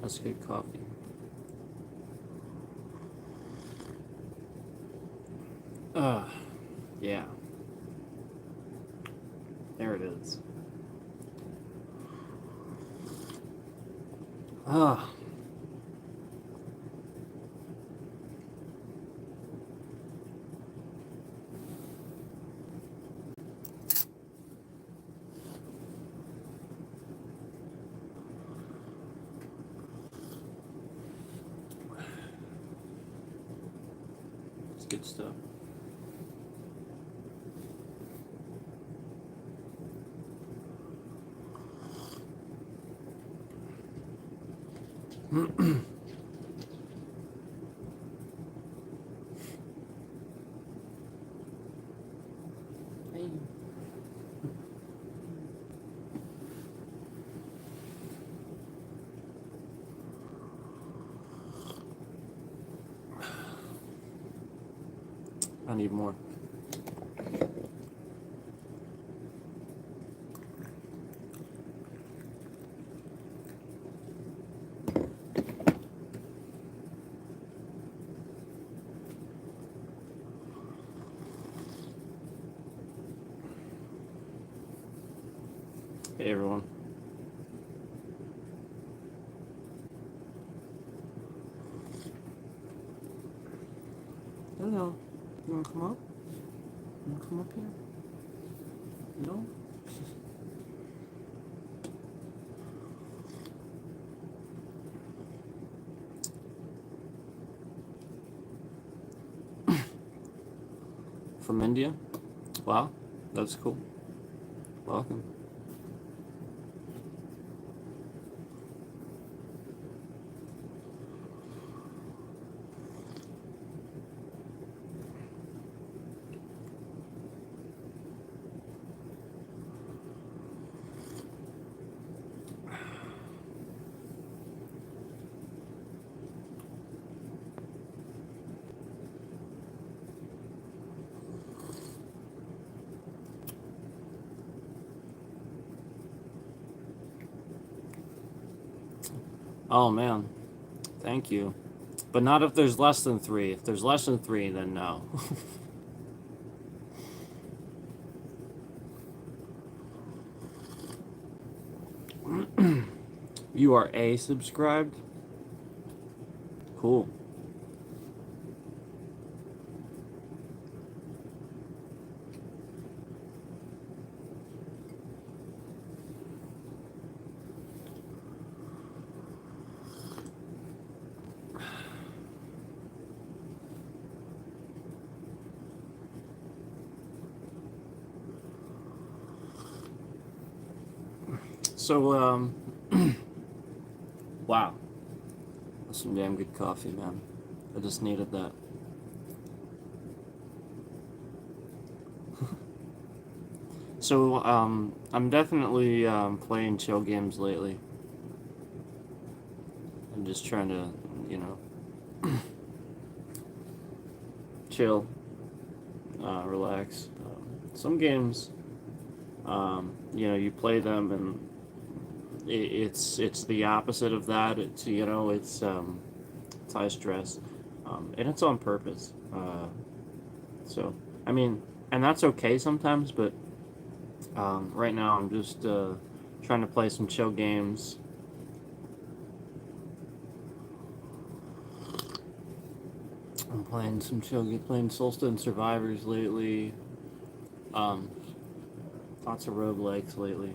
That's good coffee. Yeah. There it is. Ah. It's good stuff. Hey. I need more. Hey everyone. Hello. You wanna come up? You wanna come up here? No? From India? Wow, that's cool. Welcome. Oh man, thank you. But not if there's less than 3. If there's less than 3, then no. You are A subscribed? Cool. So, wow. That's some damn good coffee, man. I just needed that. So, I'm definitely playing chill games lately. I'm just trying to, you know, chill, relax. Some games, you know, you play them and it's the opposite of that. It's it's high stress, and it's on purpose. So I mean, and that's okay sometimes, but right now I'm just trying to play some chill games. I'm playing some playing Solstice Survivors lately. Um, Lots of roguelikes lately.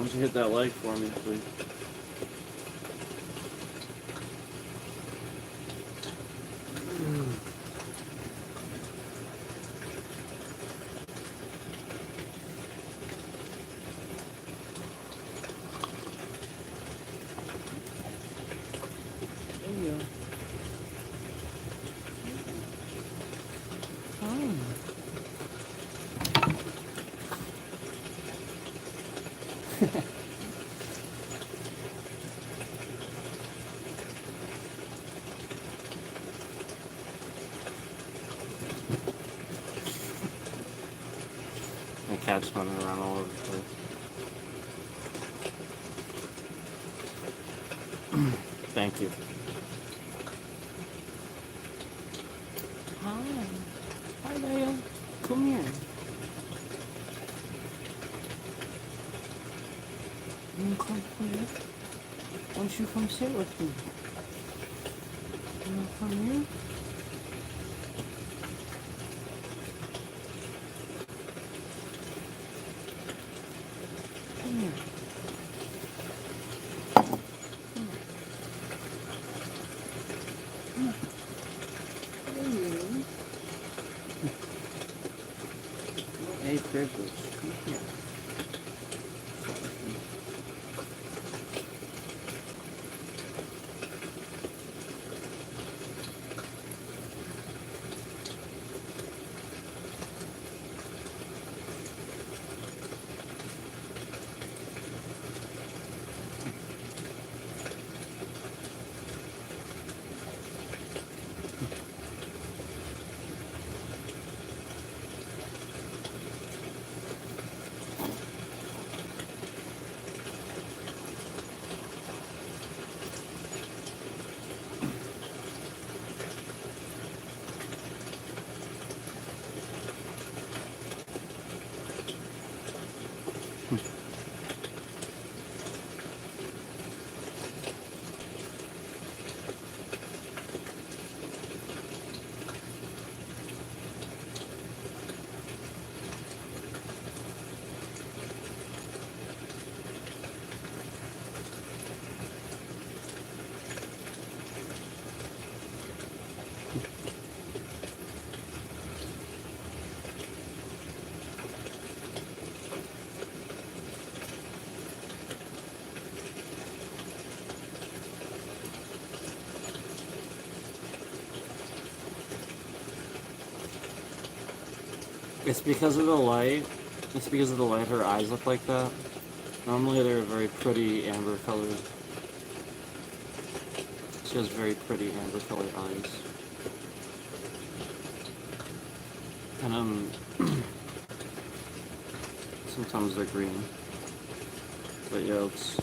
don't you hit that like for me, please? There you go. Fine. My cat's running around all over the place. Thank you. Hi. Hi, Leia. Come here. You wanna come here? Why don't you come sit with me? You wanna come here? Come here. Hey, privilege. Come here. It's because of the light. It's because of the light her eyes look like that. Normally they're very pretty amber colored. She has very pretty amber colored eyes. And sometimes they're green. But yeah, it's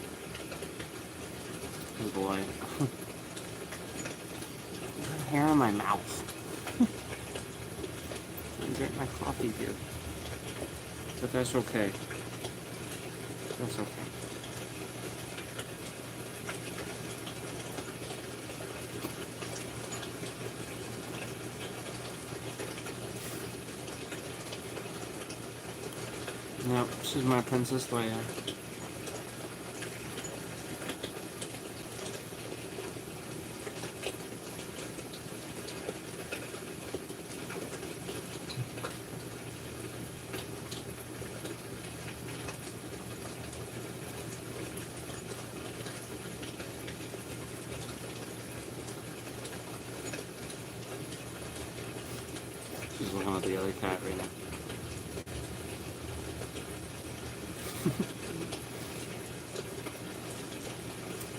because of the light. I got hair in my mouth. I drink my coffee here. But that's okay. That's okay. Yep, she's my Princess Leia. She's looking at the other cat right now.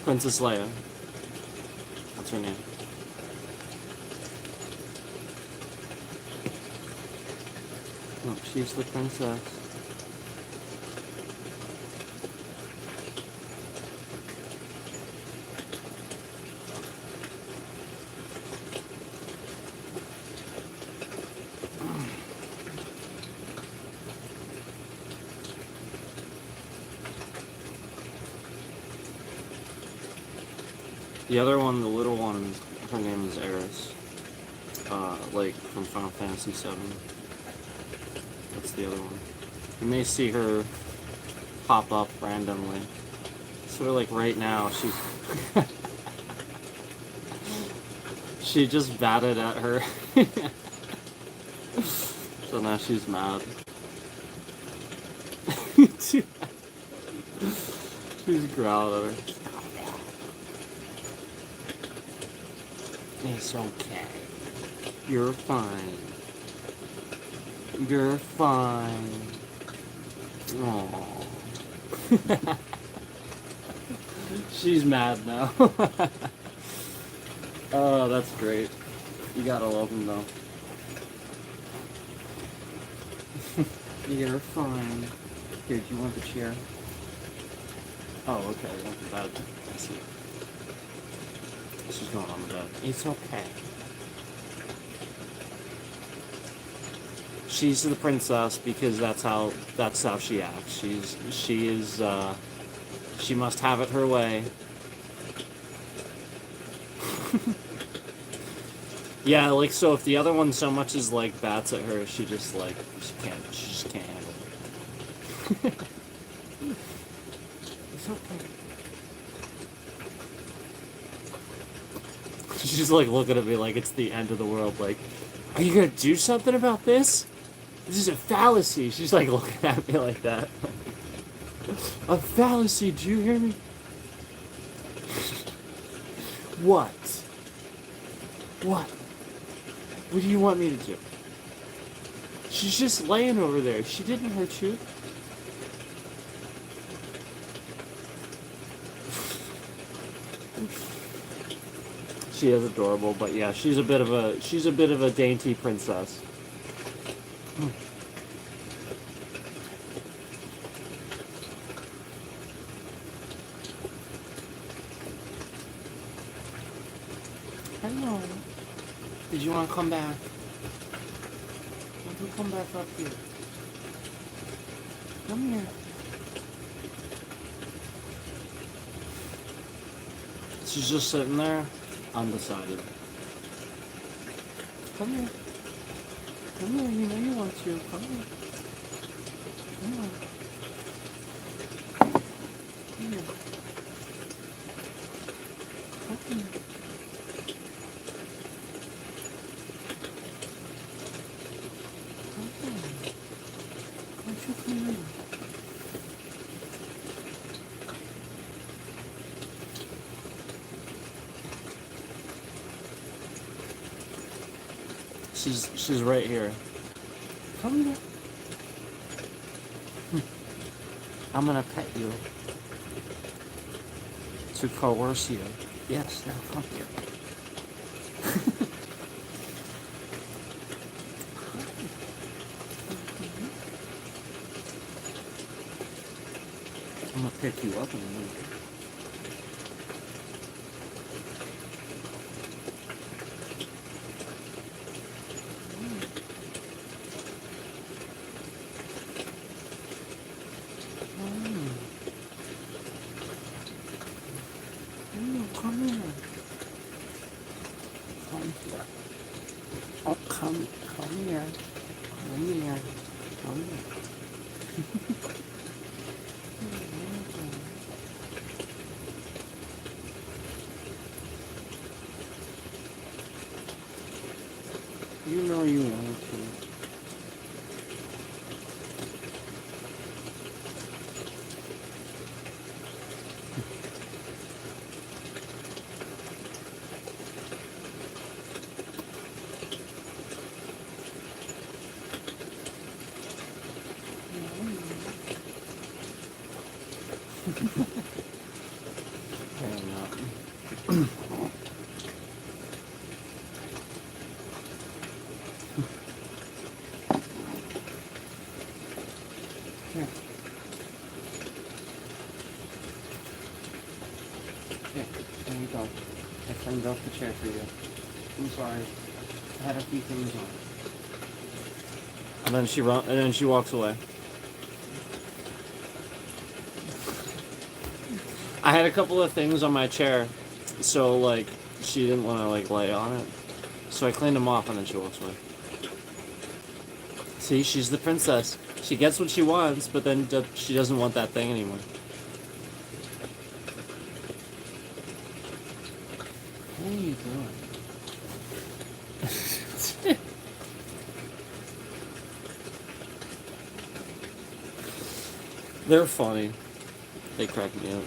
Princess Leia. That's her name. No, she's the princess. The other one, the little one, her name is Eris. Like from Final Fantasy VII. That's the other one. You may see her pop up randomly. So like right now, she just batted at her. So now she's mad. She's growling at her. It's okay. You're fine. You're fine. Aww. She's mad now. Oh, that's great. You gotta love him though. You're fine. Here, do you want the chair? Oh, okay. I want the bed. I see. She's going on the bed. It's okay. She's the princess because that's how she acts. She must have it her way. Yeah, like so if the other one so much as like bats at her, she just can't handle it. It's okay. She's like looking at me like it's the end of the world, like, are you gonna do something about this? This is a fallacy. She's like looking at me like that. A fallacy, do you hear me? What? What? What do you want me to do? She's just laying over there. She didn't hurt you. She is adorable, but yeah, she's a bit of a dainty princess. Hello. Did you want to come back? Why don't you come back up here? Come here. She's just sitting there, undecided. Come here. Come here, you know you want to. Come here. Come on. Come here. Come here. She's right here. Come here. I'm gonna pet you. To coerce you. Yes, now come here. I'm gonna pick you up in a minute. Come here. Come here. Oh, come here. Come here. Come here. You know you want to. Here. Here, there you go. I cleaned off the chair for you. I'm sorry. I had a few things on. And then she walks away. I had a couple of things on my chair, so like she didn't want to like lay on it. So I cleaned them off and then she walks away. See, she's the princess. She gets what she wants, but then she doesn't want that thing anymore. What are you doing? They're funny. They crack me up.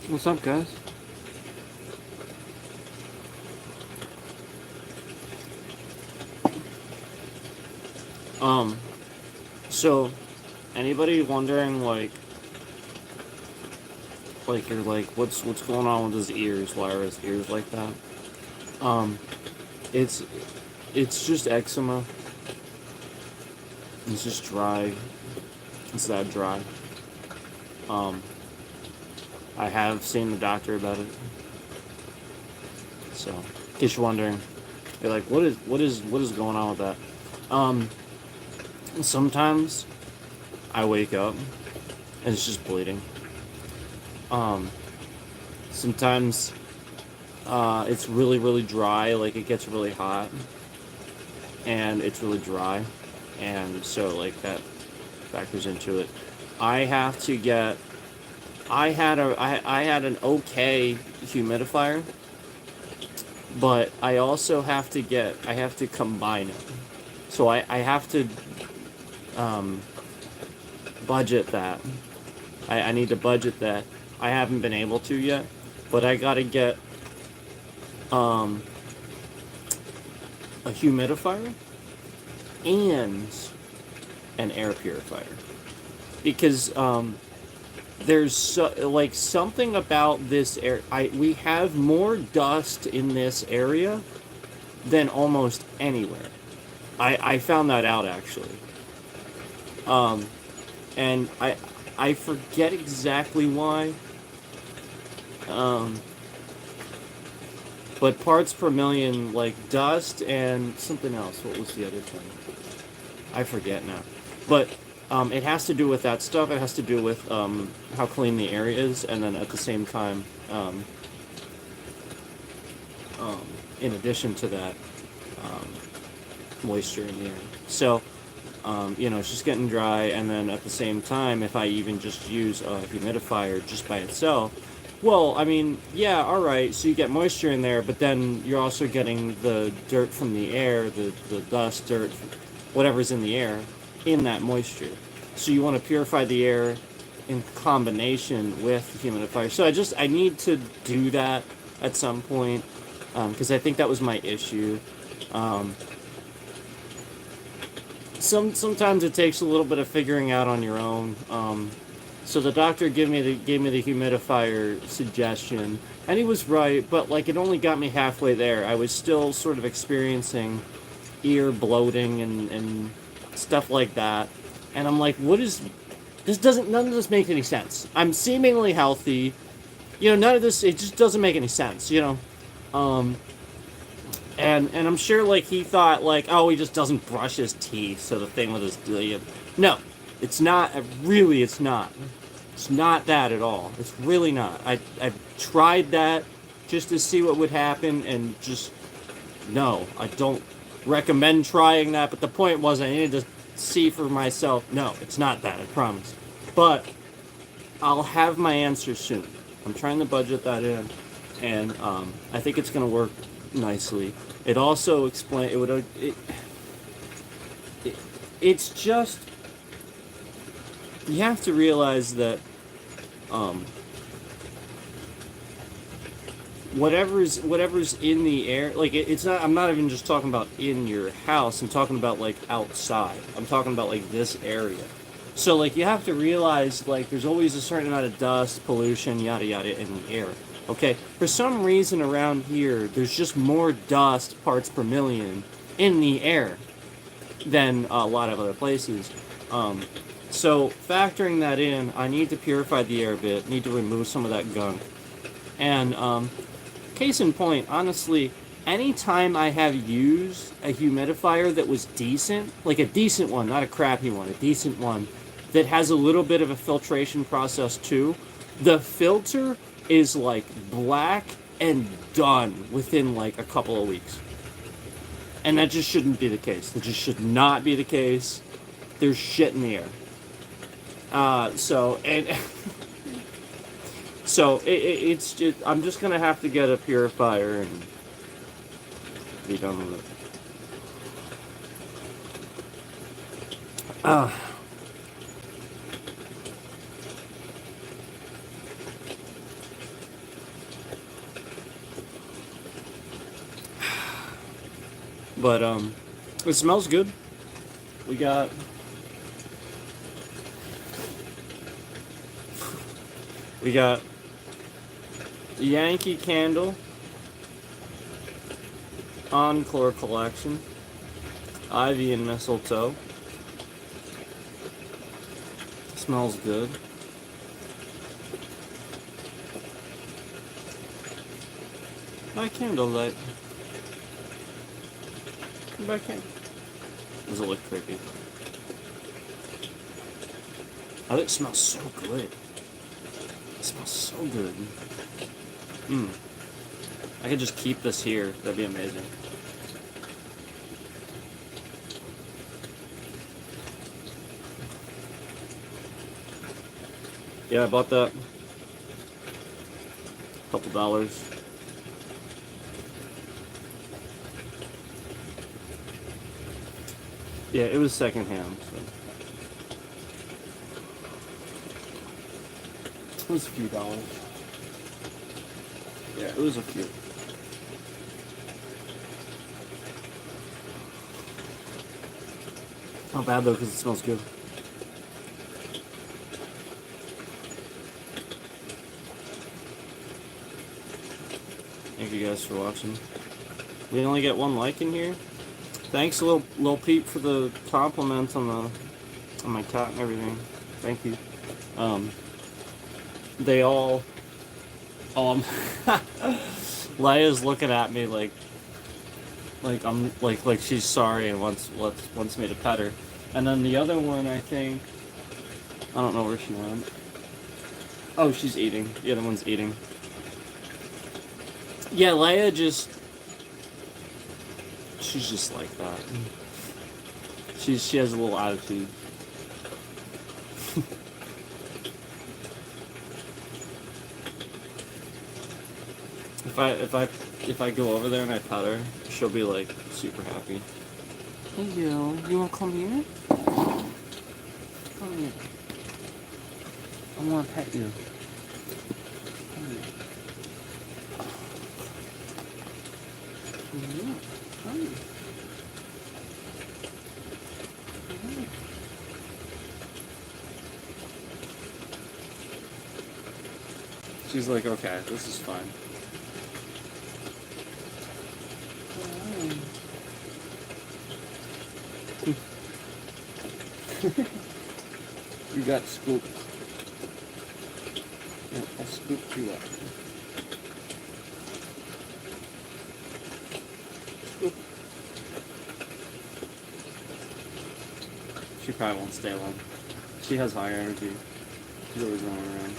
What's up, guys? So, anybody wondering, like you're like, what's going on with his ears? Why are his ears like that? It's just eczema. It's just dry. It's that dry. I have seen the doctor about it. So, in case you're wondering, you're like, what is going on with that? Sometimes I wake up and it's just bleeding. Sometimes it's really, really dry, like it gets really hot and it's really dry, and so like that factors into it. I have to get I had an okay humidifier, but I also have to combine it. So I have to budget that. I need to budget that. I haven't been able to yet, but I gotta get a humidifier and an air purifier, because there's something about this air. We have more dust in this area than almost anywhere. I found that out actually. And I forget exactly why. But parts per million, like dust and something else. What was the other thing? I forget now. But it has to do with that stuff. It has to do with how clean the air is, and then at the same time, in addition to that, moisture in the air. So, it's just getting dry, and then at the same time, if I even just use a humidifier just by itself, well, I mean, yeah, all right, so you get moisture in there, but then you're also getting the dirt from the air, the dust, dirt, whatever's in the air, in that moisture. So you want to purify the air in combination with the humidifier. So I need to do that at some point, because I think that was my issue. Sometimes it takes a little bit of figuring out on your own. So the doctor gave me the humidifier suggestion, and he was right, but like it only got me halfway there. I was still sort of experiencing ear bloating and stuff like that, and I'm like, none of this makes any sense. I'm seemingly healthy, none of this, it just doesn't make any sense, And I'm sure, like, he thought, like, oh, he just doesn't brush his teeth, so the thing with his... No, it's not. Really, it's not. It's not that at all. It's really not. I've tried that just to see what would happen, and just... No, I don't recommend trying that, but the point was I needed to see for myself. No, it's not that, I promise. But I'll have my answer soon. I'm trying to budget that in, and I think it's going to work nicely. It also it's just, you have to realize that whatever's in the air, like it's not. I'm not even just talking about in your house. I'm talking about like outside. I'm talking about like this area. So like you have to realize like there's always a certain amount of dust, pollution, yada yada in the air. Okay, for some reason around here, there's just more dust parts per million in the air than a lot of other places. So factoring that in, I need to purify the air a bit. Need to remove some of that gunk. And case in point, honestly, anytime I have used a humidifier that was decent, like a decent one, not a crappy one, a decent one, that has a little bit of a filtration process too, the filter is like black and done within like a couple of weeks. And that just shouldn't be the case. That just should not be the case. There's shit in the air. So it's just, I'm just gonna have to get a purifier and be done with it. But it smells good. We got Yankee Candle Encore Collection, Ivy and Mistletoe. Smells good. My candlelight. Come back in. Does it look creepy? Oh, it smells so good. It smells so good. I could just keep this here. That'd be amazing. Yeah, I bought that. Couple dollars. Yeah, it was secondhand. So. It was a few dollars. Yeah, it was a few. Not bad though, because it smells good. Thank you guys for watching. We only get one like in here. Thanks, Lil Peep, for the compliment on my cat and everything. Thank you. They all. Leia's looking at me like I'm like she's sorry and wants me to pet her. And then the other one, I think, I don't know where she went. Oh, she's eating. The other one's eating. Yeah, Leia she's just like that. She has a little attitude. If I go over there and I pet her, she'll be like super happy. Hey you wanna come here? Come here. I wanna pet you. Come here. Yeah, come here. She's like, okay, this is fine. You got scooped. Yeah, I scooped you up. Scoop. She probably won't stay long. She has high energy. She's always running around.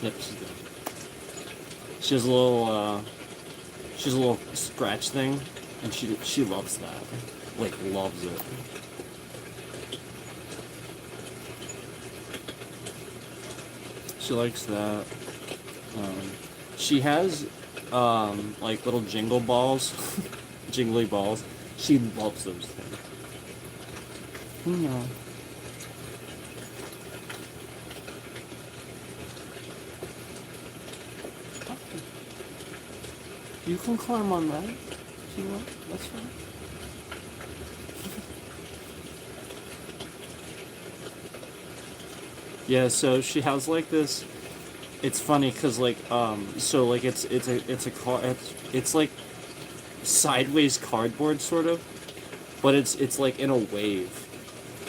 Yep, she's good. She has a little scratch thing, and she loves that. Like, loves it. She likes that. Um, she has like little jingle balls, jingly balls. She loves those things. Yeah. You can climb on that if you want. That's fine. Yeah, so she has like this. It's funny because like so like it's a car it's like sideways cardboard sort of, but it's like in a wave.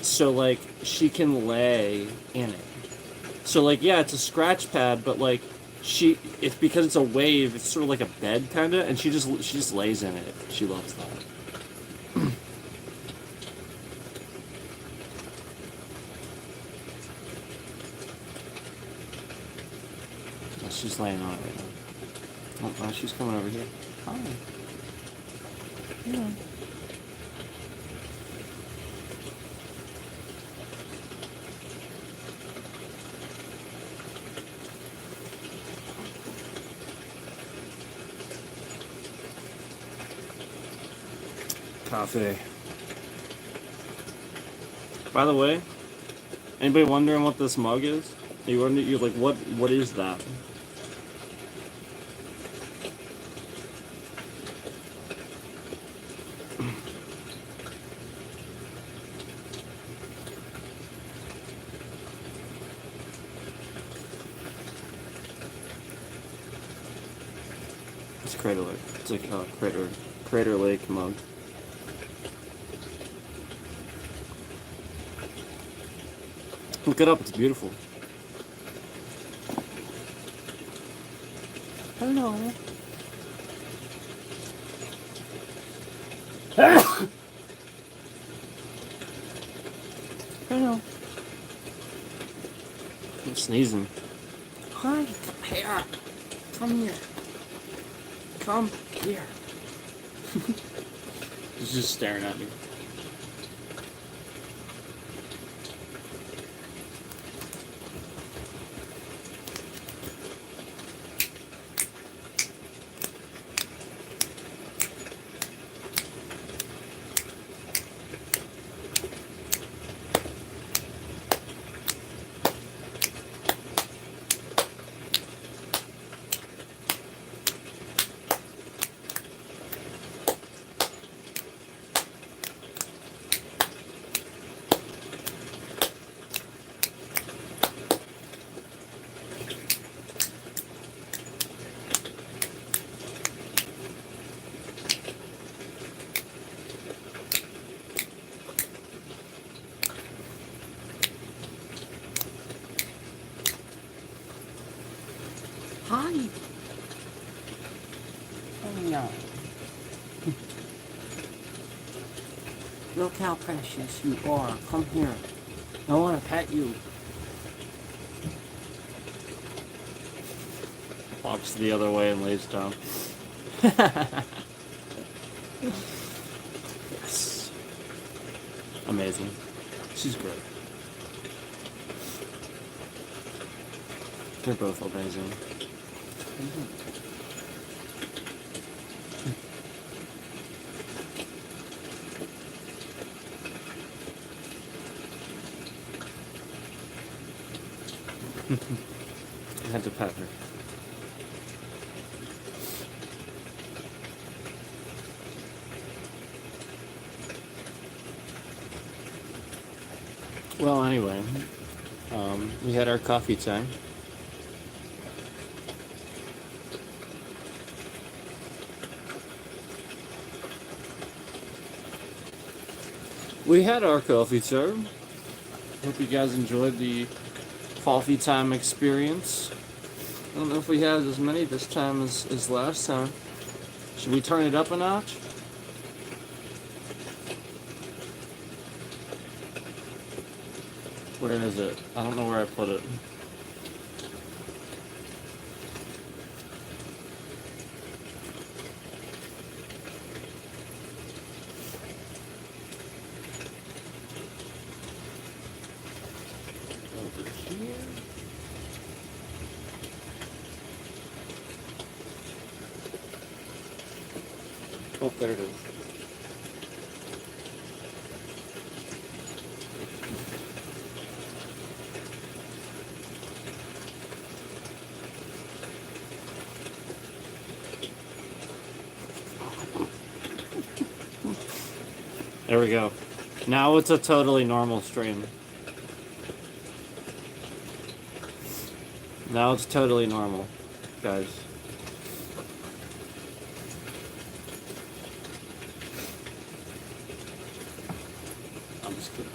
So like she can lay in it. So like yeah, it's a scratch pad, but like it's because it's a wave. It's sort of like a bed kind of, and she just lays in it. She loves that. Yeah, she's laying on it right now. Oh, she's coming over here. Hi. Yeah. Coffee. By the way, anybody wondering what this mug is? You're like, what is that? It's Crater Lake. It's like a Crater Lake mug. Look it up, it's beautiful. Hello. Hello. I'm sneezing. Hi, come here. Come here. Come here. He's just staring at me. Hi. Oh no. Look how precious you are. Come here. I want to pet you. Walks the other way and lays down. Yes. Amazing. She's great. They're both amazing. I had to pet her. Well, anyway, we had our coffee time. We had our coffee time. Hope you guys enjoyed the coffee time experience. I don't know if we had as many this time as last time. Should we turn it up a notch? Where is it? I don't know where I put it. Over here. Oh, there it is. There we go. Now it's a totally normal stream. Now it's totally normal, guys. I'm just kidding.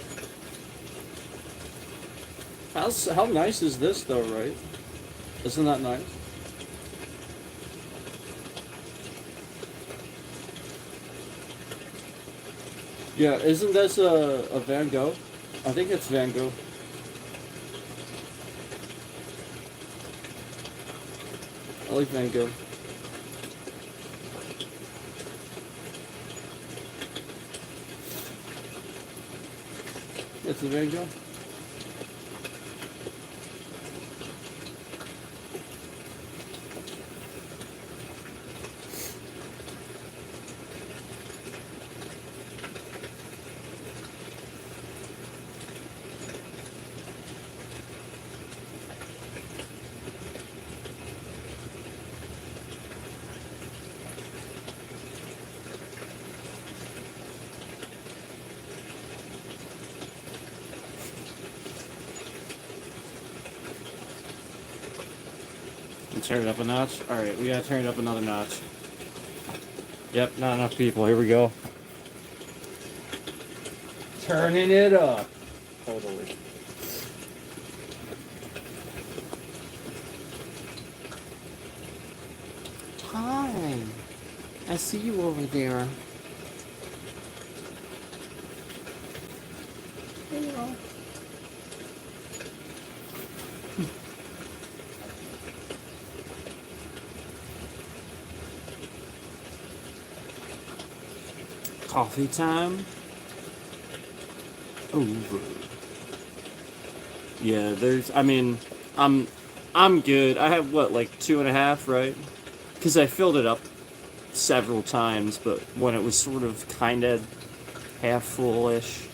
How nice is this though, right? Isn't that nice? Yeah, isn't this a Van Gogh? I think it's Van Gogh. I like Van Gogh. It's a Van Gogh. Turn it up a notch. Alright, we gotta turn it up another notch. Yep, not enough people. Here we go. Turning it up. Totally. Hi. I see you over there. Hello. Coffee time over. Yeah, I'm good. I have what, like 2.5, right? Because I filled it up several times, but when it was sort of kind of half full-ish,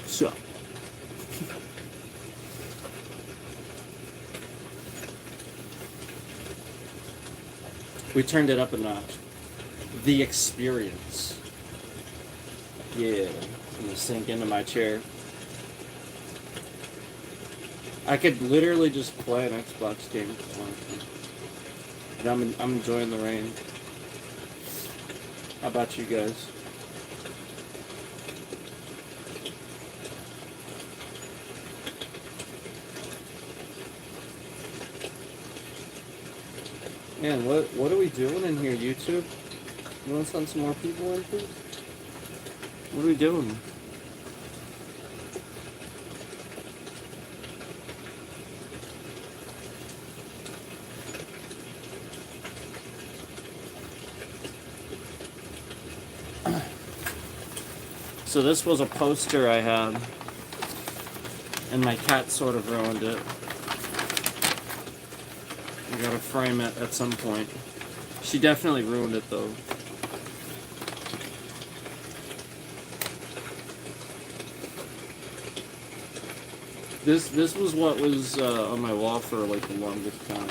so. We turned it up a notch. The experience. Yeah. I'm gonna sink into my chair. I could literally just play an Xbox game if I wanted to. I'm enjoying the rain. How about you guys? Man, what are we doing in here, YouTube? You want to send some more people in, please? What are we doing? So this was a poster I had, and my cat sort of ruined it. I gotta frame it at some point. She definitely ruined it though. This was what was on my wall for like the longest time.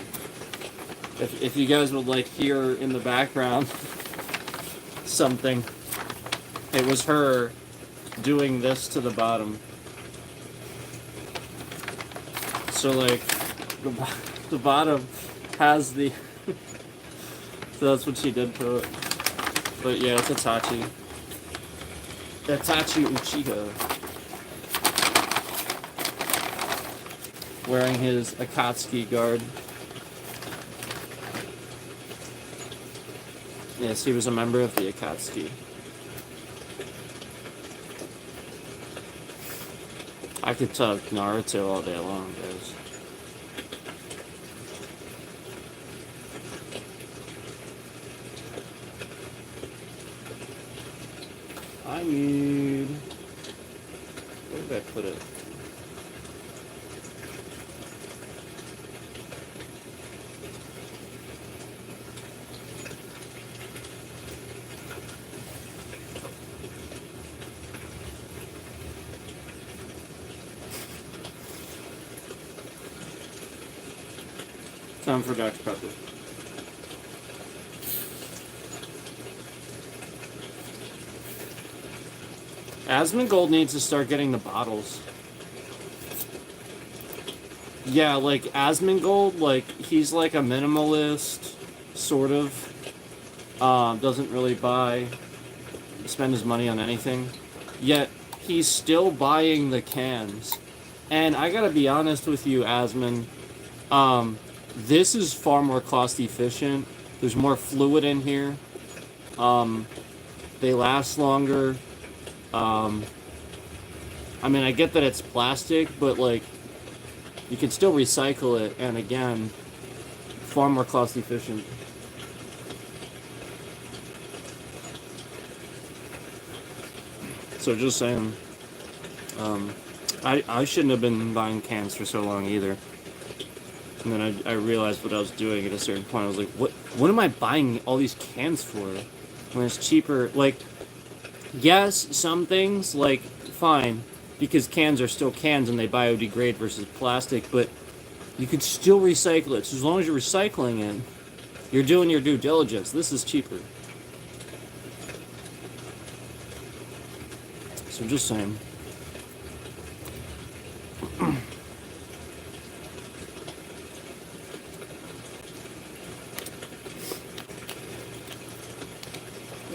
If you guys would like hear in the background something, it was her doing this to the bottom. So like the bottom has the so that's what she did to it. But yeah, it's Itachi. Itachi Uchiha. Wearing his Akatsuki guard. Yes, he was a member of the Akatsuki. I could talk Naruto all day long, guys. I need... Where did I put it? Time for Dr. Pepper. Asmongold needs to start getting the bottles. Yeah, like Asmongold, like he's like a minimalist, sort of. Doesn't really spend his money on anything. Yet he's still buying the cans. And I gotta be honest with you, Asmon. This is far more cost efficient. There's more fluid in here. They last longer. I mean, I get that it's plastic, but like, you can still recycle it, and again, far more cost efficient. So just saying, I shouldn't have been buying cans for so long either. And then I realized what I was doing at a certain point. I was like, what am I buying all these cans for? When it's cheaper, like, yes, some things, like, fine, because cans are still cans and they biodegrade versus plastic, but you could still recycle it. So as long as you're recycling it, you're doing your due diligence. This is cheaper. So just saying.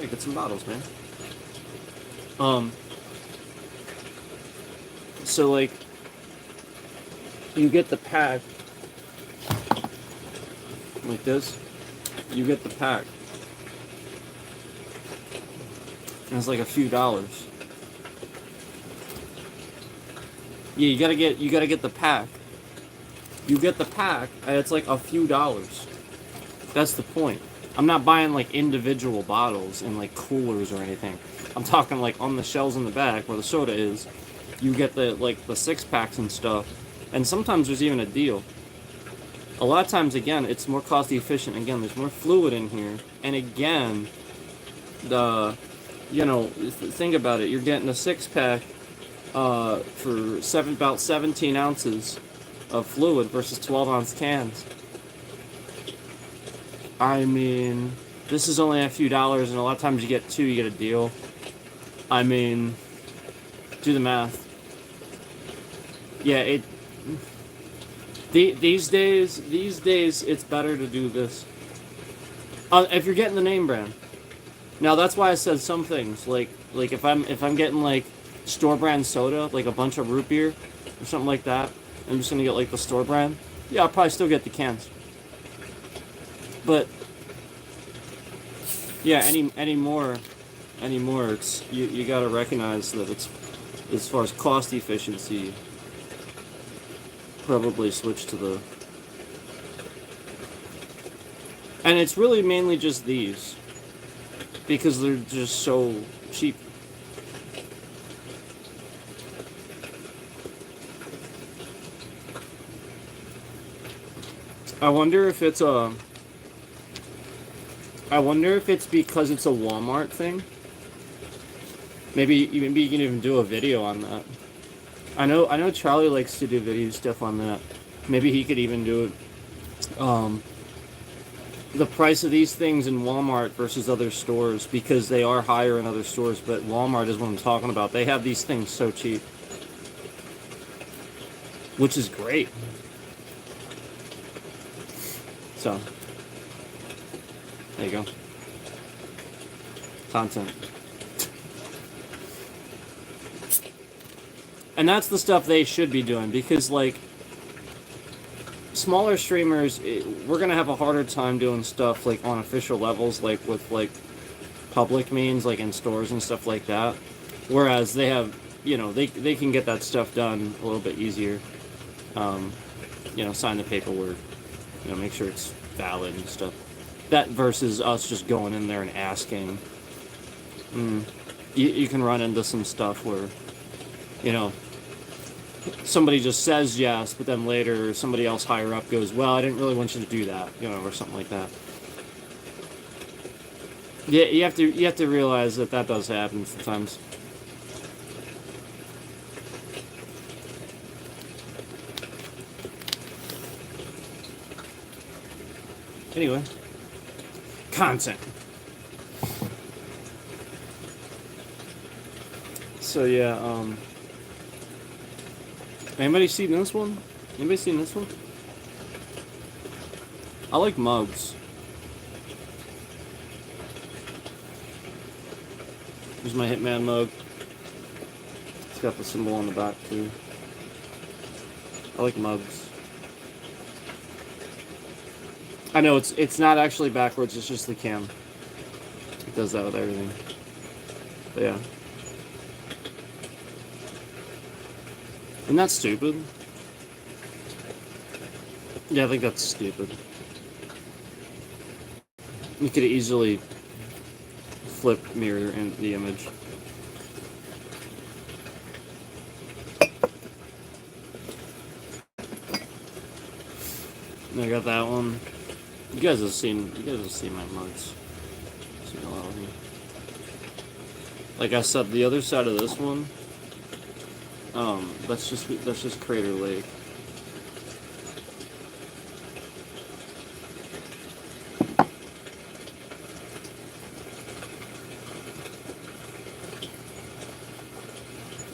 Yeah, get some bottles, man. So like, you get the pack like this. You get the pack, and it's like a few dollars. Yeah, you gotta get the pack. You get the pack, and it's like a few dollars. That's the point. I'm not buying like individual bottles in like coolers or anything. I'm talking like on the shelves in the back where the soda is. You get the like the 6-packs and stuff, and sometimes there's even a deal. A lot of times, again, it's more cost efficient. Again, there's more fluid in here, and again, think about it. You're getting a 6-pack for about 17 ounces of fluid versus 12-ounce cans. I mean, this is only a few dollars, and a lot of times you get 2, you get a deal. I mean, do the math. Yeah, these days, it's better to do this. If you're getting the name brand. Now that's why I said some things like if I'm getting like store brand soda, like a bunch of root beer or something like that, I'm just gonna get like the store brand. Yeah, I'll probably still get the cans. But yeah, anymore, it's you gotta recognize that it's, as far as cost efficiency, probably switch to the, and it's really mainly just these because they're just so cheap. I wonder if it's because it's a Walmart thing. Maybe you can even do a video on that. I know Charlie likes to do video stuff on that. Maybe he could even do it. The price of these things in Walmart versus other stores, because they are higher in other stores, but Walmart is what I'm talking about. They have these things so cheap, which is great. So, there you go. Content. And that's the stuff they should be doing, because, like, smaller streamers, we're going to have a harder time doing stuff, like, on official levels, like, with, like, public means, like, in stores and stuff like that. Whereas they have, they can get that stuff done a little bit easier. Sign the paperwork. Make sure it's valid and stuff. That versus us just going in there and asking. You can run into some stuff where, somebody just says yes, but then later somebody else higher up goes, well, I didn't really want you to do that, or something like that. Yeah, you have to realize that does happen sometimes. Anyway, content. So yeah, anybody seen this one? Anybody seen this one? I like mugs. Here's my Hitman mug. It's got the symbol on the back too. I like mugs. I know it's not actually backwards, it's just the cam. It does that with everything. But yeah. Isn't that stupid? Yeah, I think that's stupid. You could easily flip mirror in the image. And I got that one. You guys have seen my mugs. Seen a lot of them. Like I said, the other side of this one, that's just Crater Lake.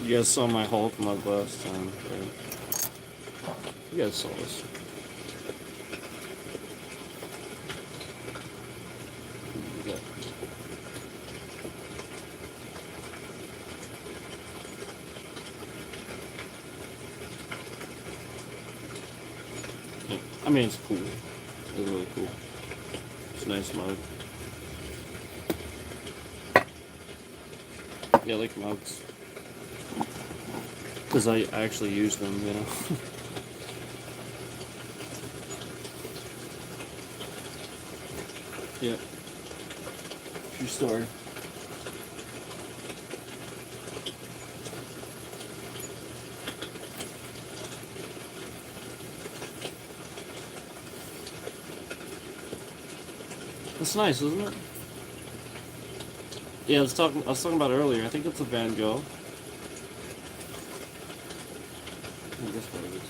You guys saw my Hulk mug last time, right? You guys saw this. I mean, it's cool. It's really cool. It's a nice mug. Yeah, I like mugs. Because I actually use them, you know. Yeah. True story. That's nice, isn't it? Yeah, I was talking about it earlier. I think it's a Van Gogh. I guess what it is.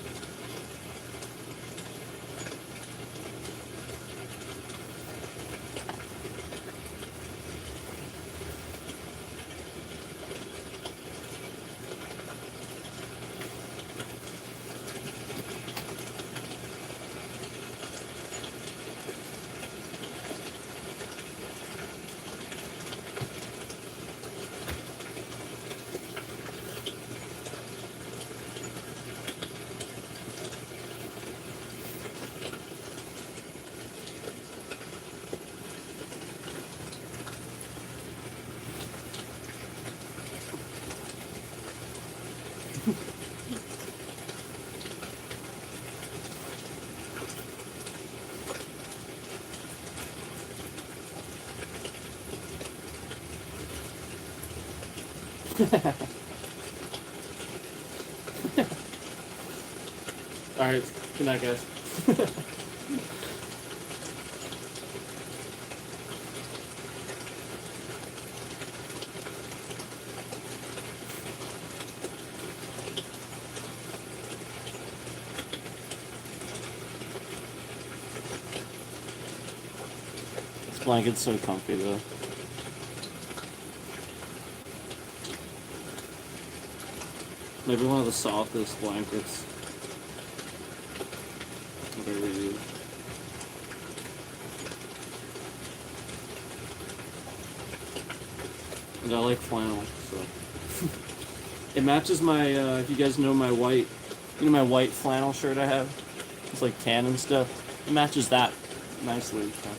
Alright, good night, guys. This blanket's so comfy, though. Maybe one of the softest blankets I've ever used. And I like flannel, so. It matches my, if you guys know my white, my white flannel shirt I have? It's like tan and stuff. It matches that nicely. So.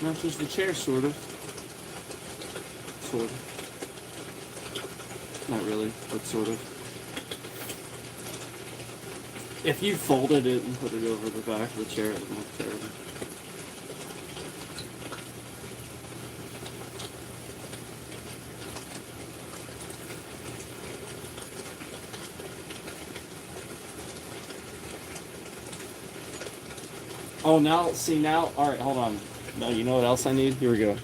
Matches the chair, sort of. Sort of. Not really, but sort of. If you folded it and put it over the back of the chair, it would look terrible. Oh, now, see now, alright, hold on. No, you know what else I need? Here we go.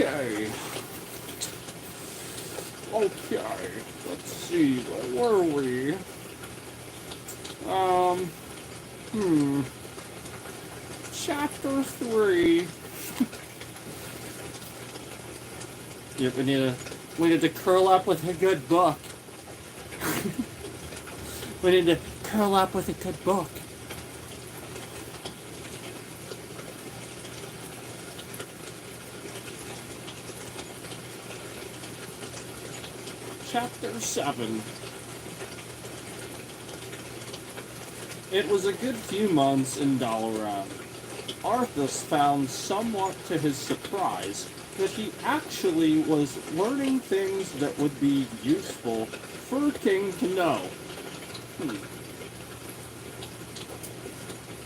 Okay. Okay. Let's see. Where were we? Chapter 3. Yeah, we need to curl up with a good book. We need to curl up with a good book. Chapter 7. It was a good few months in Dalaran. Arthas found, somewhat to his surprise, that he actually was learning things that would be useful for a king to know.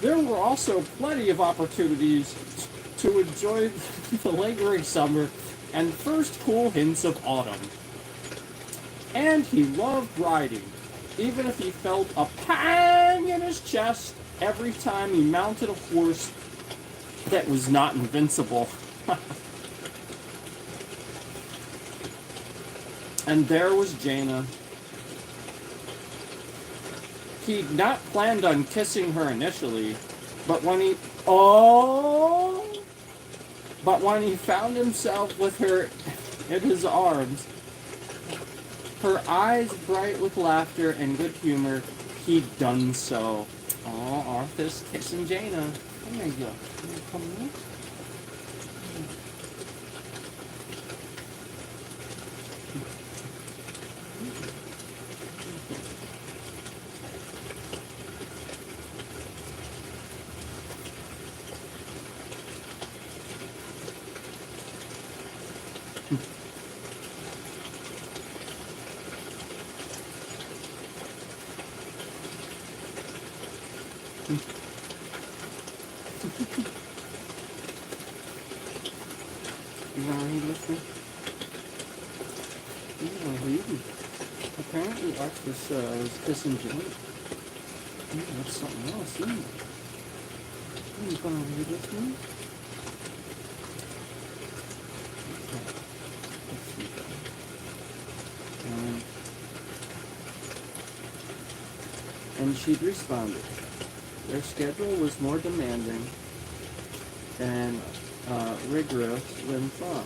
There were also plenty of opportunities to enjoy the lingering summer and first cool hints of autumn. And he loved riding, even if he felt a pang in his chest every time he mounted a horse that was not invincible. And there was Jaina. He'd not planned on kissing her initially, but when he found himself with her in his arms, her eyes bright with laughter and good humor, he'd done so. Oh, Arthas kissing Jaina. There you go. Come here. You wanna read with me? You wanna read? Apparently Arthas was kissing Jaina. That's something else, isn't it? You gonna read with me? And she'd responded. Their schedule was more demanding and rigorous than thought,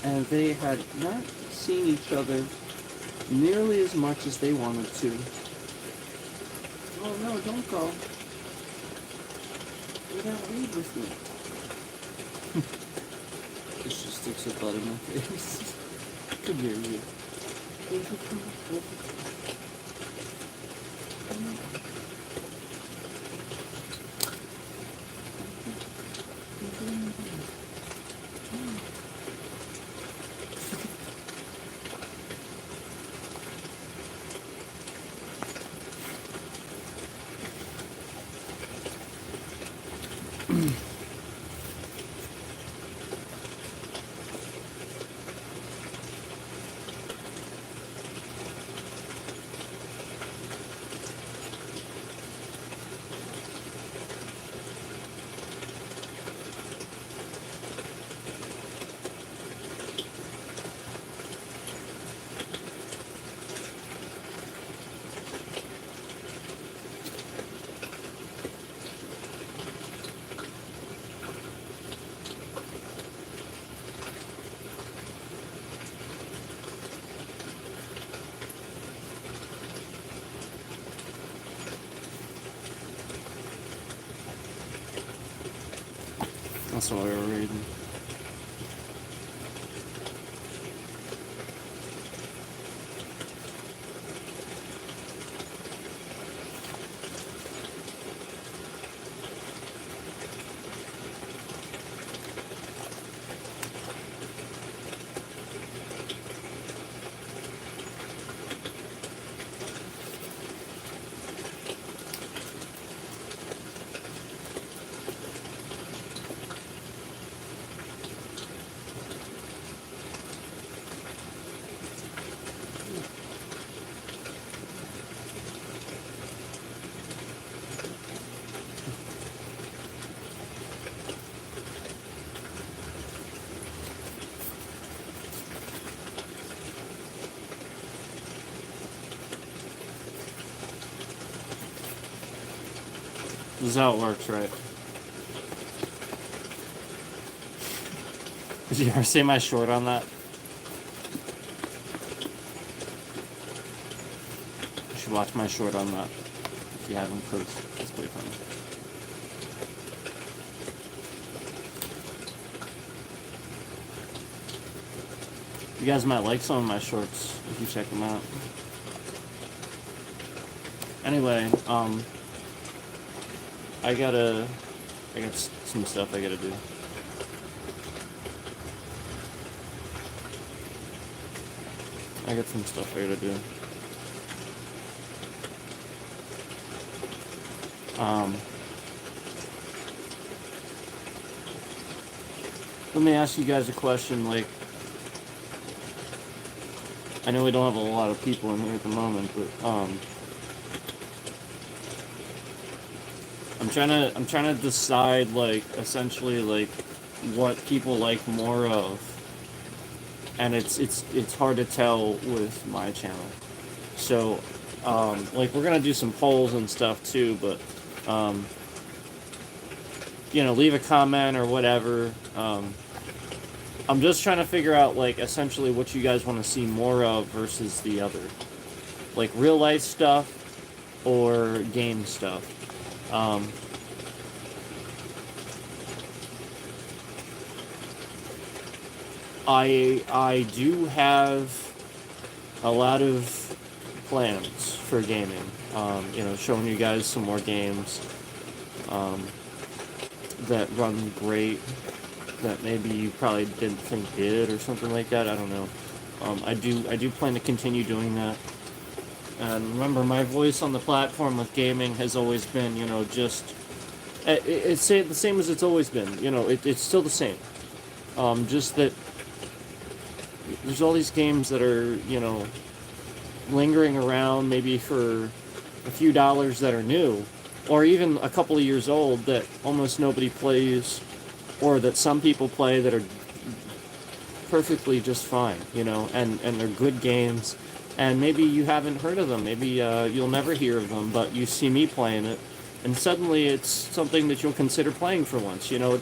and they had not seen each other nearly as much as they wanted to. Oh no, don't go. You gotta read with me. She sticks her butt in my face. Come here, you. That's what we were reading. This is how it works, right? Did you ever see my short on that? You should watch my short on that if you haven't, because it's pretty funny. You guys might like some of my shorts if you check them out. Anyway, I got some stuff I gotta do. I got some stuff I gotta do. Let me ask you guys a question. Like, I know we don't have a lot of people in here at the moment, but I'm trying to decide, like, essentially, like, what people like more of, and it's hard to tell with my channel. So, like, we're gonna do some polls and stuff too, but you know, leave a comment or whatever. I'm just trying to figure out, like, essentially what you guys want to see more of versus the other, like real life stuff or game stuff. I do have a lot of plans for gaming. You know, showing you guys some more games that run great, that maybe you probably didn't think did or something like that. I don't know. I do plan to continue doing that. And remember, my voice on the platform with gaming has always been, you know, just it's the same as it's always been. You know, it's still the same. Just that there's all these games that are, you know, lingering around maybe for a few dollars that are new, or even a couple of years old that almost nobody plays, or that some people play that are perfectly just fine, you know, and they're good games, and maybe you haven't heard of them, maybe you'll never hear of them, but you see me playing it, and suddenly it's something that you'll consider playing for once, you know.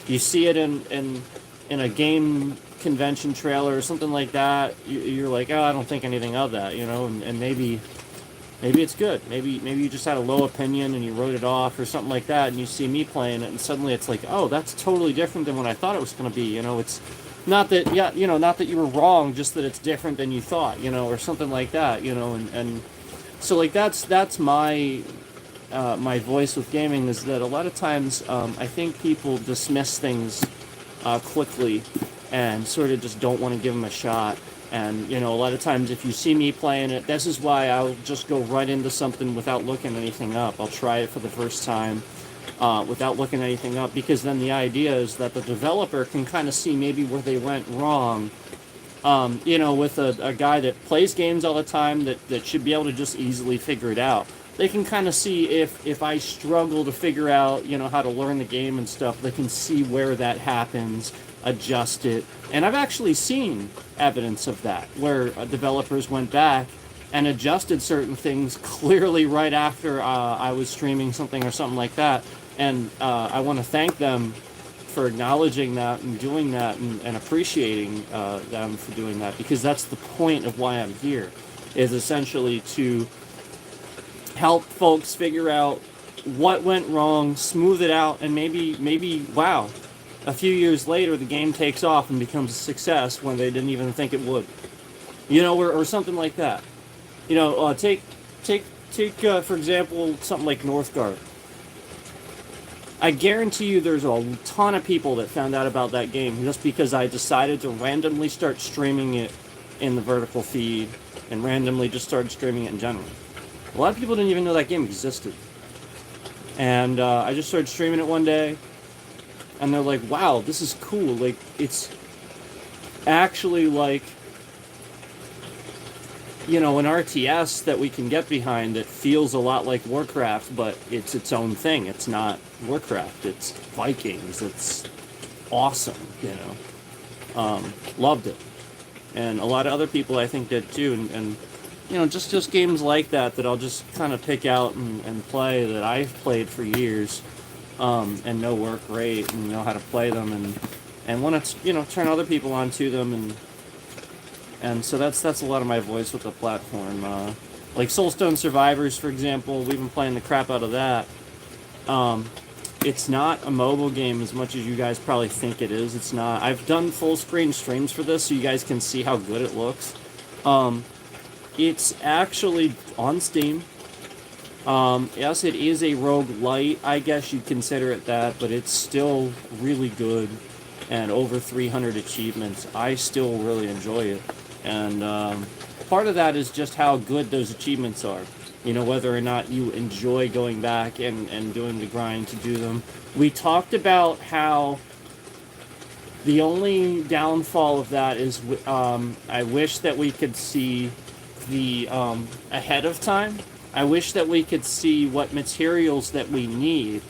You see it in a game convention trailer or something like that, you're like, oh, I don't think anything of that, you know, and maybe it's good. Maybe you just had a low opinion and you wrote it off or something like that, and you see me playing it, and suddenly it's like, oh, that's totally different than what I thought it was going to be. You know, it's not that, yeah, you know, not that you were wrong, just that it's different than you thought, you know, or something like that, you know, and so, like, that's my my voice with gaming, is that a lot of times I think people dismiss things quickly and sort of just don't want to give them a shot. And, you know, a lot of times if you see me playing it, this is why I'll just go right into something without looking anything up. I'll try it for the first time without looking anything up, because then the idea is that the developer can kind of see maybe where they went wrong. You know, with a guy that plays games all the time that should be able to just easily figure it out. They can kind of see if I struggle to figure out, you know, how to learn the game and stuff, they can see where that happens, adjust it. And I've actually seen evidence of that, where developers went back and adjusted certain things clearly right after I was streaming something or something like that. And I want to thank them for acknowledging that and doing that, and appreciating them for doing that, because that's the point of why I'm here, is essentially to help folks figure out what went wrong, smooth it out, and maybe wow, a few years later the game takes off and becomes a success when they didn't even think it would, you know, or something like that. You know, take for example something like Northgard. I guarantee you there's a ton of people that found out about that game just because I decided to randomly start streaming it in the vertical feed, and randomly just started streaming it in general. A lot of people didn't even know that game existed. And I just started streaming it one day, and they're like, wow, this is cool. Like, it's actually like, you know, an RTS that we can get behind that feels a lot like Warcraft, but it's its own thing. It's not Warcraft, it's Vikings. It's awesome, you know. Loved it. And a lot of other people, I think, did too. And just games like that I'll just kind of pick out and play that I've played for years, and know work great and know how to play them and want to turn other people onto them and so that's a lot of my voice with the platform. Like Soulstone Survivors, for example, we've been playing the crap out of that. It's not a mobile game as much as you guys probably think it is. It's not. I've done full screen streams for this so you guys can see how good it looks. It's actually on Steam. Yes, it is a roguelite. I guess you'd consider it that, but it's still really good and over 300 achievements. I still really enjoy it. And part of that is just how good those achievements are. Whether or not you enjoy going back and doing the grind to do them. We talked about how the only downfall of that is I wish that we could see the ahead of time. I wish that we could see what materials that we need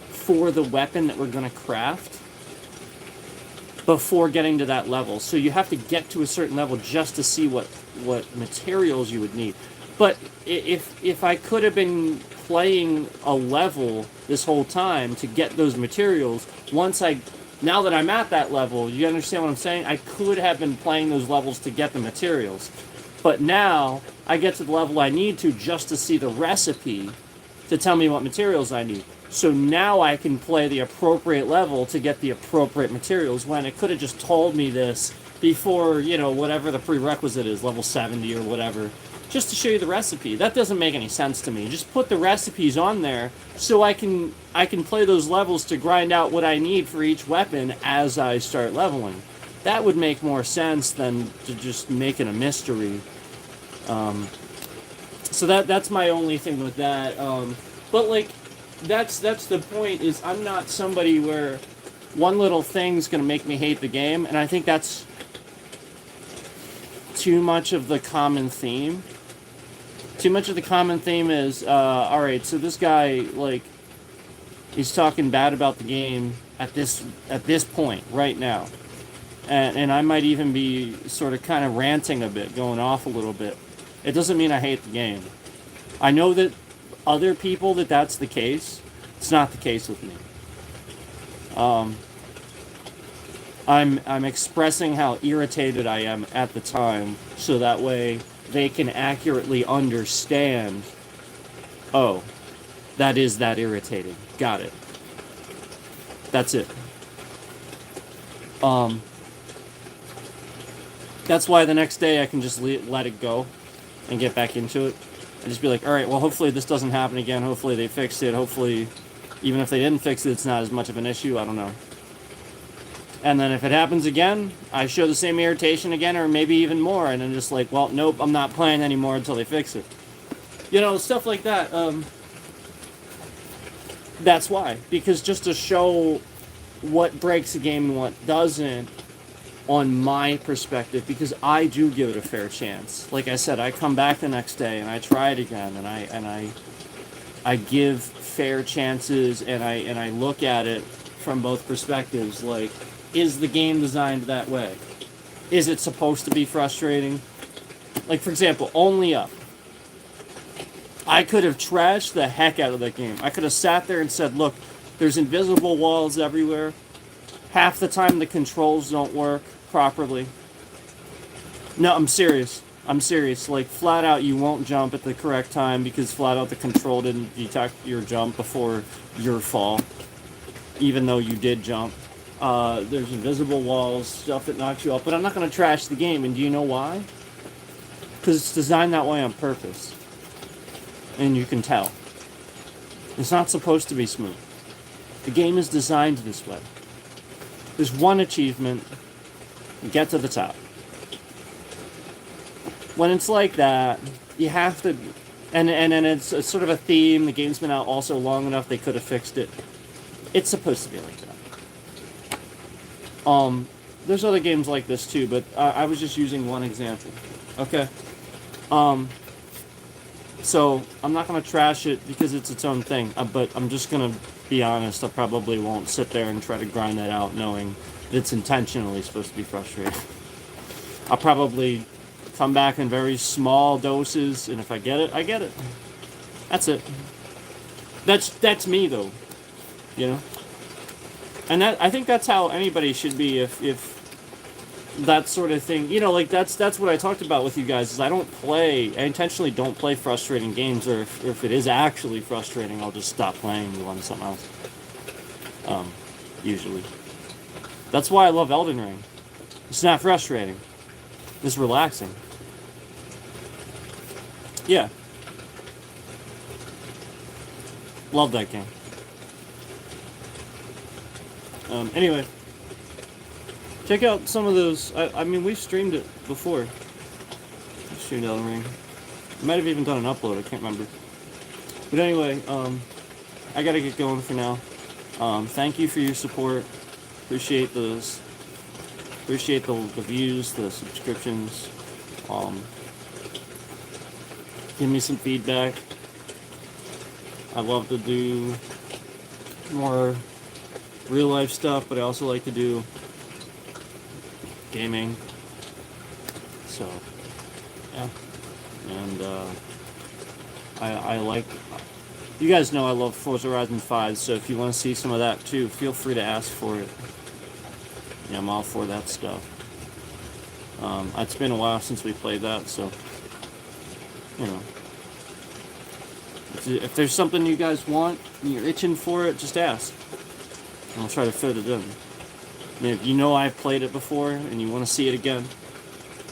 for the weapon that we're going to craft before getting to that level. So you have to get to a certain level just to see what materials you would need. But if I could have been playing a level this whole time to get those materials, now that I'm at that level, you understand what I'm saying? I could have been playing those levels to get the materials. But now I get to the level I need to just to see the recipe to tell me what materials I need. So now I can play the appropriate level to get the appropriate materials, when it could have just told me this before, whatever the prerequisite is, level 70 or whatever, just to show you the recipe. That doesn't make any sense to me. Just put the recipes on there so I can play those levels to grind out what I need for each weapon as I start leveling. That would make more sense than to just make it a mystery. So that's my only thing with that. But like, that's the point, is I'm not somebody where one little thing's gonna make me hate the game, and I think that's too much of the common theme. Too much of the common theme is, alright, so this guy, like, he's talking bad about the game at this point, right now. And I might even be sort of kind of ranting a bit, going off a little bit. It doesn't mean I hate the game. I know that other people that's the case. It's not the case with me. I'm expressing how irritated I am at the time, so that way they can accurately understand, oh, that is that irritating. Got it. That's it. That's why the next day I can just let it go and get back into it. And just be like, alright, well, hopefully this doesn't happen again. Hopefully they fixed it. Hopefully, even if they didn't fix it, it's not as much of an issue. I don't know. And then if it happens again, I show the same irritation again, or maybe even more. And I'm just like, well, nope, I'm not playing anymore until they fix it. Stuff like that. That's why. Because just to show what breaks a game and what doesn't, on my perspective, because I do give it a fair chance. Like I said, I come back the next day and I try it again, and I give fair chances, and I look at it from both perspectives. Like, is the game designed that way? Is it supposed to be frustrating? Like, for example, Only Up. I could have trashed the heck out of that game. I could have sat there and said, look, there's invisible walls everywhere. Half the time the controls don't work properly. No, I'm serious. Like, flat out, you won't jump at the correct time because flat out the control didn't detect your jump before your fall, even though you did jump. There's invisible walls, stuff that knocks you off. But I'm not going to trash the game, and do you know why? Because it's designed that way on purpose. And you can tell. It's not supposed to be smooth. The game is designed this way. There's one achievement, get to the top. When it's like that, you have to, and it's sort of a theme. The game's been out also long enough they could have fixed it. It's supposed to be like that. There's other games like this too, but I was just using one example. Okay. So I'm not gonna trash it because it's its own thing. But I'm just gonna be honest. I probably won't sit there and try to grind that out, knowing that it's intentionally supposed to be frustrating. I'll probably come back in very small doses, and if I get it, I get it. That's it. That's me though, you know. And I think that's how anybody should be if that sort of thing, you know, like that's what I talked about with you guys. Is I intentionally don't play frustrating games, or if it is actually frustrating, I'll just stop playing and move on to something else. Usually, that's why I love Elden Ring. It's not frustrating. It's relaxing. Yeah. Love that game. Anyway, check out some of those. I mean, we've streamed it before. We streamed Elden Ring. I might have even done an upload. I can't remember. But anyway, I gotta get going for now. Thank you for your support. Appreciate those. Appreciate the views, the subscriptions. Give me some feedback. I love to do more real life stuff, but I also like to do gaming. So, yeah. And I like. You guys know I love Forza Horizon 5, so if you want to see some of that too, feel free to ask for it. Yeah, I'm all for that stuff. It's been a while since we played that, so, you know. If there's something you guys want and you're itching for it, just ask. And I'll try to fit it in. And if you know I've played it before and you want to see it again,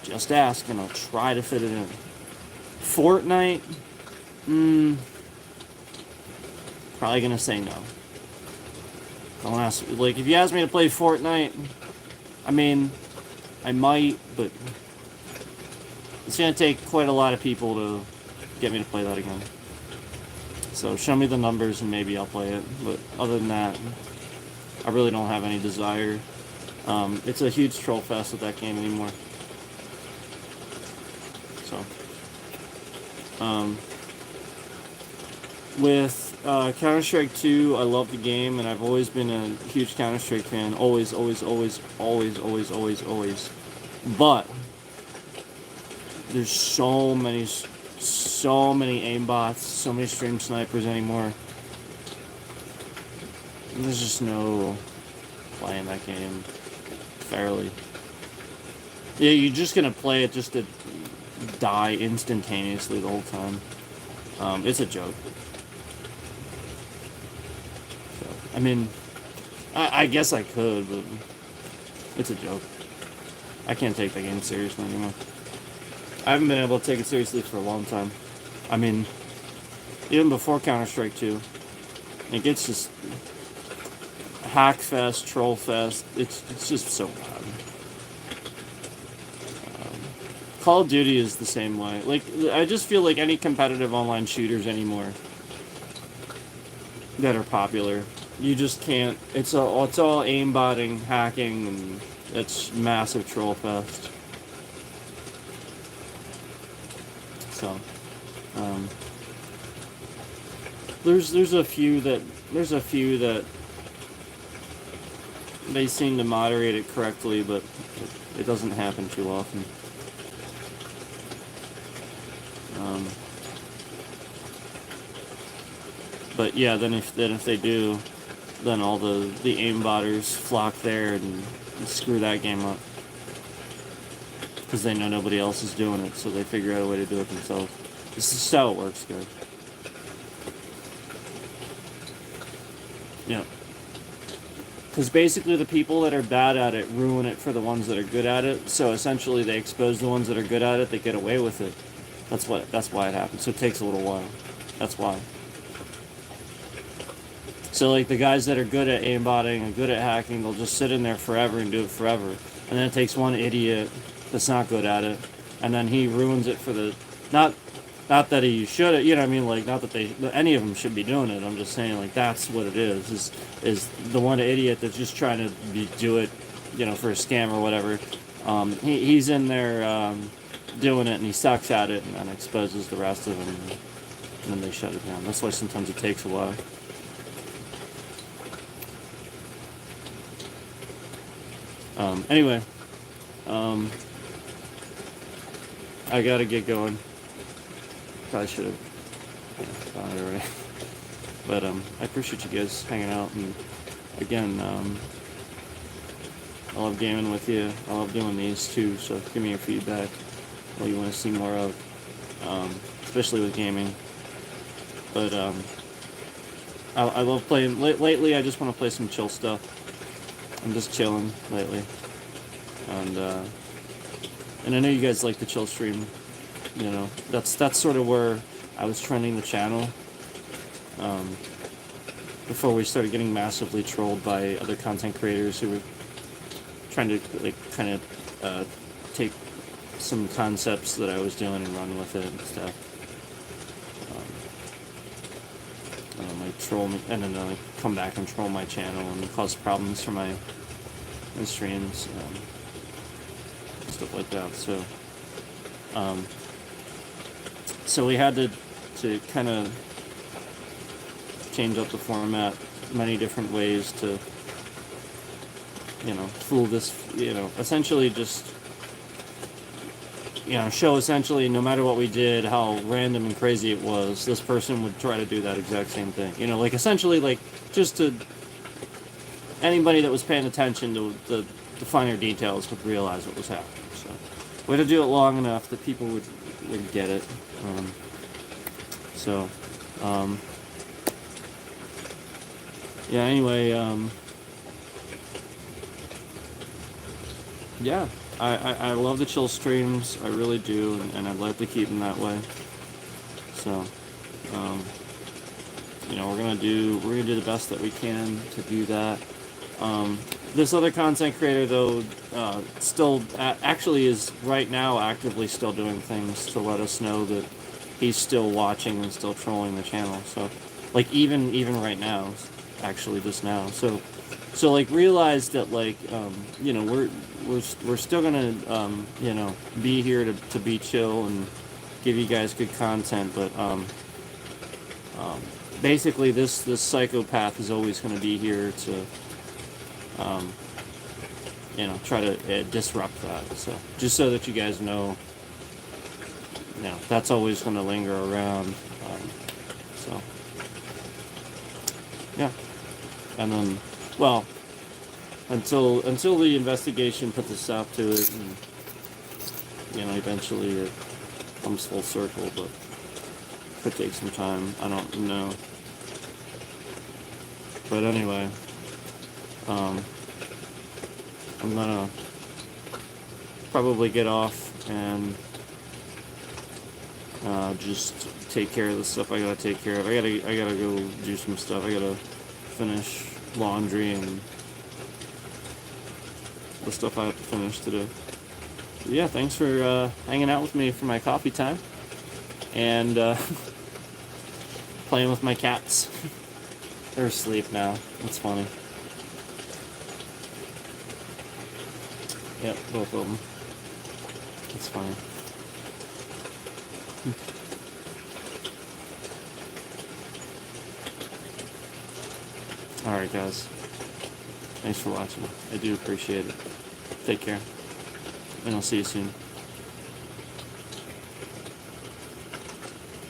just ask and I'll try to fit it in. Fortnite? Probably gonna say no. Don't ask. Like, if you ask me to play Fortnite, I mean, I might, but it's gonna take quite a lot of people to get me to play that again. So show me the numbers and maybe I'll play it. But other than that, I really don't have any desire. It's a huge troll fest with that game anymore. So, with Counter-Strike 2, I love the game, and I've always been a huge Counter-Strike fan. Always, always, always, always, always, always, always. But there's so many aimbots, so many stream snipers anymore. There's just no playing that game fairly. Yeah, you're just gonna play it just to die instantaneously the whole time. It's a joke. So, I mean, I guess I could, but it's a joke. I can't take that game seriously anymore. I haven't been able to take it seriously for a long time. I mean, even before Counter-Strike 2, it gets just hack fest, troll fest. It's just so bad. Call of Duty is the same way. Like, I just feel like any competitive online shooters anymore that are popular, you just can't. It's all aimbotting, hacking, and it's massive troll fest. So, there's a few that they seem to moderate it correctly, but it doesn't happen too often. But yeah, then if they do, then all the aimbotters flock there and screw that game up. Because they know nobody else is doing it, so they figure out a way to do it themselves. This is how it works, guys. Yeah. Because basically the people that are bad at it ruin it for the ones that are good at it, so essentially they expose the ones that are good at it, they get away with it. That's why it happens, so it takes a little while. That's why. So like the guys that are good at aimbotting and good at hacking, they'll just sit in there forever and do it forever. And then it takes one idiot that's not good at it, and then he ruins it for the not that he should, you know what I mean, like not that any of them should be doing it. I'm just saying, like, that's what it is the one idiot that's just trying to do it, you know, for a scam or whatever. He's in there doing it and he sucks at it and then exposes the rest of them, and then they shut it down. That's why sometimes it takes a while. Anyway, I gotta get going. Probably should have found it already. But I appreciate you guys hanging out, and again, I love gaming with you. I love doing these too. So give me your feedback. What you want to see more of, especially with gaming. But I love playing. Lately, I just want to play some chill stuff. I'm just chilling lately, and I know you guys like the chill stream. You know, that's sort of where I was trending the channel. Before we started getting massively trolled by other content creators who were trying to kind of take some concepts that I was doing and run with it and stuff. Like troll me, and then like come back and troll my channel and cause problems for my streams, stuff like that. So we had to kind of change up the format many different ways to, you know, fool this, you know, essentially just, you know, show essentially no matter what we did, how random and crazy it was, this person would try to do that exact same thing. You know, like essentially like just to anybody that was paying attention to the finer details would realize what was happening. So we had to do it long enough that people would get it. Yeah, anyway, yeah, I love the chill streams, I really do, and I'd like to keep them that way. So, you know, we're gonna do the best that we can to do that. This other content creator, though, still actually is right now actively still doing things to let us know that he's still watching and still trolling the channel. So, like even right now, actually just now. So like realize that like you know we're still gonna you know be here to be chill and give you guys good content, but basically this psychopath is always going to be here to you know try to disrupt that. So just so that you guys know, you know, that's always going to linger around. So yeah, and then well until the investigation puts a stop to it, and you know eventually it comes full circle, but it could take some time. I don't know. But anyway, I'm gonna probably get off and just take care of the stuff I gotta take care of. I gotta go do some stuff. I gotta finish laundry and the stuff I have to finish today. But yeah, thanks for hanging out with me for my coffee time and playing with my cats. They're asleep now. That's funny. Yep, both of them. That's funny. Alright guys, thanks for watching. I do appreciate it. Take care, and I'll see you soon.